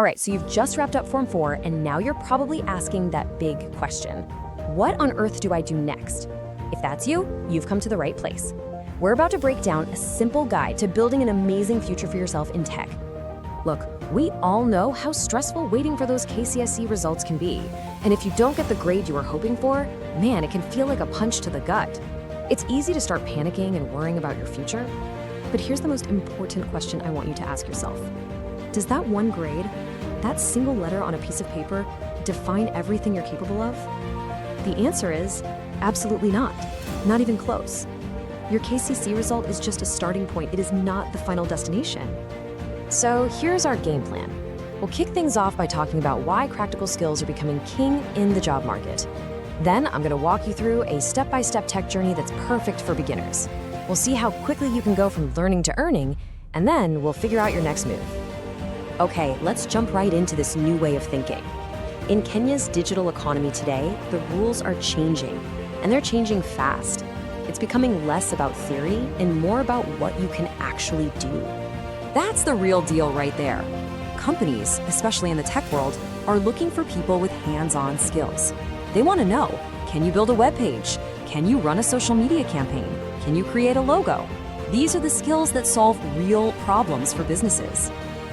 All right, so you've just wrapped up Form 4, and now you're probably asking that big question. What on earth do I do next? If that's you, you've come to the right place. We're about to break down a simple guide to building an amazing future for yourself in tech. Look, we all know how stressful waiting for those KCSE results can be. And if you don't get the grade you were hoping for, man, it can feel like a punch to the gut. It's easy to start panicking and worrying about your future. But here's the most important question I want you to ask yourself. Does that one grade, that single letter on a piece of paper, define everything you're capable of? The answer is absolutely not. Not even close. Your KCSE result is just a starting point. It is not the final destination. So here's our game plan. We'll kick things off by talking about why practical skills are becoming king in the job market. Then I'm going to walk you through a step-by-step tech journey that's perfect for beginners. We'll see how quickly you can go from learning to earning, and then we'll figure out your next move. Okay, let's jump right into this new way of thinking. In Kenya's digital economy today, the rules are changing, and they're changing fast. It's becoming less about theory and more about what you can actually do. That's the real deal right there. Companies, especially in the tech world, are looking for people with hands-on skills. They want to know, can you build a web page? Can you run a social media campaign? Can you create a logo? These are the skills that solve real problems for businesses.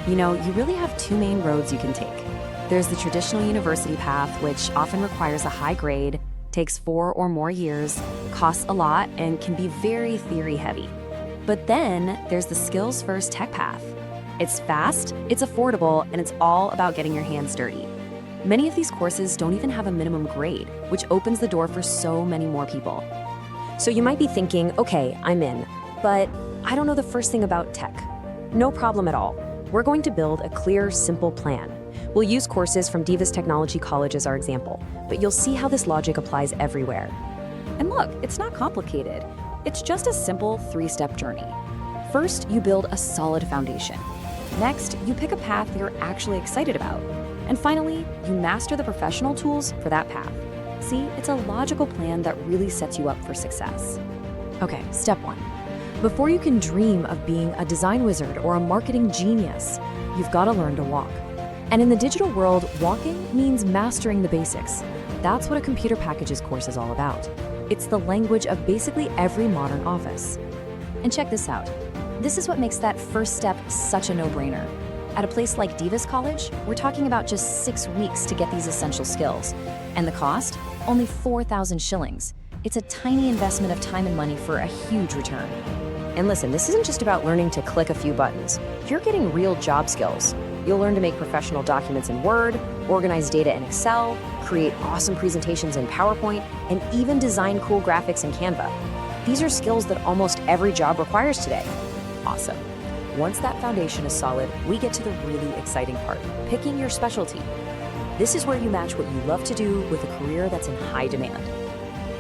You know, you really have two main roads you can take. There's the traditional university path, which often requires a high grade, takes 4 or more years, costs a lot, and can be very theory-heavy. But then there's the skills-first tech path. It's fast, it's affordable, and it's all about getting your hands dirty. Many of these courses don't even have a minimum grade, which opens the door for so many more people. So you might be thinking, okay, I'm in, but I don't know the first thing about tech. No problem at all. We're going to build a clear, simple plan. We'll use courses from Divas Technology College as our example, but you'll see how this logic applies everywhere. And look, it's not complicated. It's just a simple 3-step journey. First, you build a solid foundation. Next, you pick a path you're actually excited about. And finally, you master the professional tools for that path. See, it's a logical plan that really sets you up for success. Okay, step 1. Before you can dream of being a design wizard or a marketing genius, you've got to learn to walk. And in the digital world, walking means mastering the basics. That's what a computer packages course is all about. It's the language of basically every modern office. And check this out. This is what makes that first step such a no-brainer. At a place like Divas College, we're talking about just 6 weeks to get these essential skills. And the cost? Only 4,000 shillings. It's a tiny investment of time and money for a huge return. And listen, this isn't just about learning to click a few buttons. You're getting real job skills. You'll learn to make professional documents in Word, organize data in Excel, create awesome presentations in PowerPoint, and even design cool graphics in Canva. These are skills that almost every job requires today. Awesome. Once that foundation is solid, we get to the really exciting part, picking your specialty. This is where you match what you love to do with a career that's in high demand.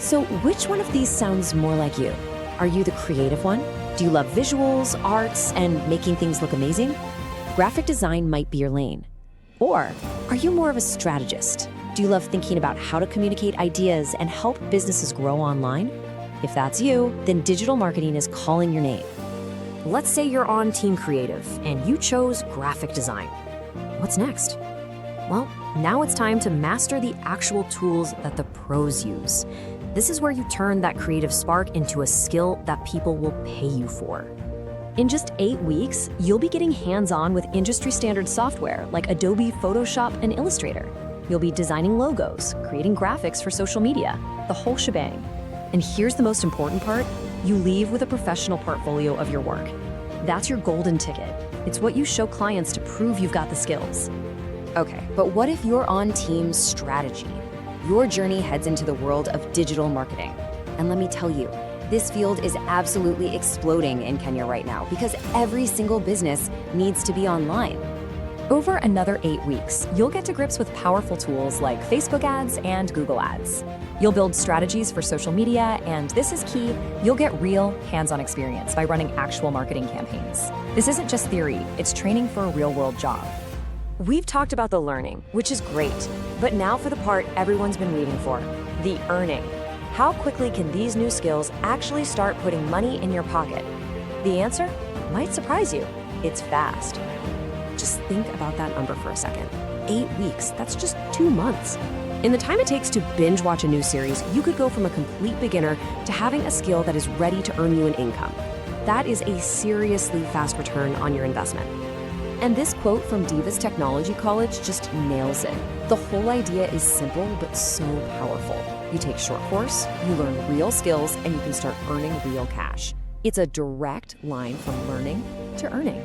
So which one of these sounds more like you? Are you the creative one? Do you love visuals, arts, and making things look amazing? Graphic design might be your lane. Or are you more of a strategist? Do you love thinking about how to communicate ideas and help businesses grow online? If that's you, then digital marketing is calling your name. Let's say you're on Team Creative and you chose graphic design. What's next? Well, now it's time to master the actual tools that the pros use. This is where you turn that creative spark into a skill that people will pay you for. In just 8 weeks, you'll be getting hands-on with industry-standard software like Adobe Photoshop and Illustrator. You'll be designing logos, creating graphics for social media, the whole shebang. And here's the most important part, you leave with a professional portfolio of your work. That's your golden ticket. It's what you show clients to prove you've got the skills. Okay, but what if you're on team strategy? Your journey heads into the world of digital marketing. And let me tell you, this field is absolutely exploding in Kenya right now because every single business needs to be online. Over another 8 weeks, you'll get to grips with powerful tools like Facebook ads and Google ads. You'll build strategies for social media, and this is key, you'll get real hands-on experience by running actual marketing campaigns. This isn't just theory, it's training for a real-world job. We've talked about the learning, which is great, but now for the part everyone's been waiting for, the earning. How quickly can these new skills actually start putting money in your pocket? The answer might surprise you. It's fast. Just think about that number for a second. 8 weeks, that's just 2 months. In the time it takes to binge watch a new series, you could go from a complete beginner to having a skill that is ready to earn you an income. That is a seriously fast return on your investment. And this quote from Divas Technology College just nails it. The whole idea is simple but so powerful. You take short course, you learn real skills, and you can start earning real cash. It's a direct line from learning to earning.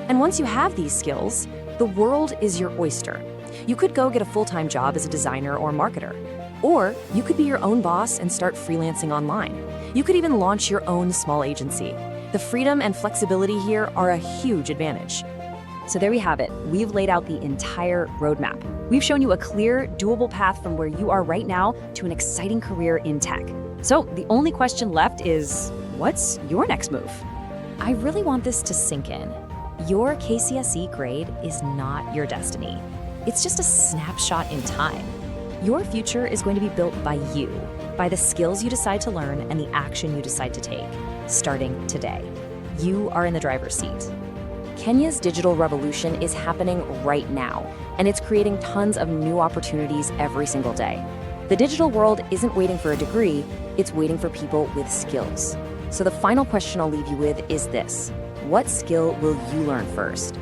And once you have these skills, the world is your oyster. You could go get a full-time job as a designer or marketer. Or you could be your own boss and start freelancing online. You could even launch your own small agency. The freedom and flexibility here are a huge advantage. So there we have it. We've laid out the entire roadmap. We've shown you a clear, doable path from where you are right now to an exciting career in tech. So the only question left is, what's your next move? I really want this to sink in. Your KCSE grade is not your destiny. It's just a snapshot in time. Your future is going to be built by you, by the skills you decide to learn and the action you decide to take, starting today. You are in the driver's seat. Kenya's digital revolution is happening right now, and it's creating tons of new opportunities every single day. The digital world isn't waiting for a degree, it's waiting for people with skills. So the final question I'll leave you with is this: what skill will you learn first?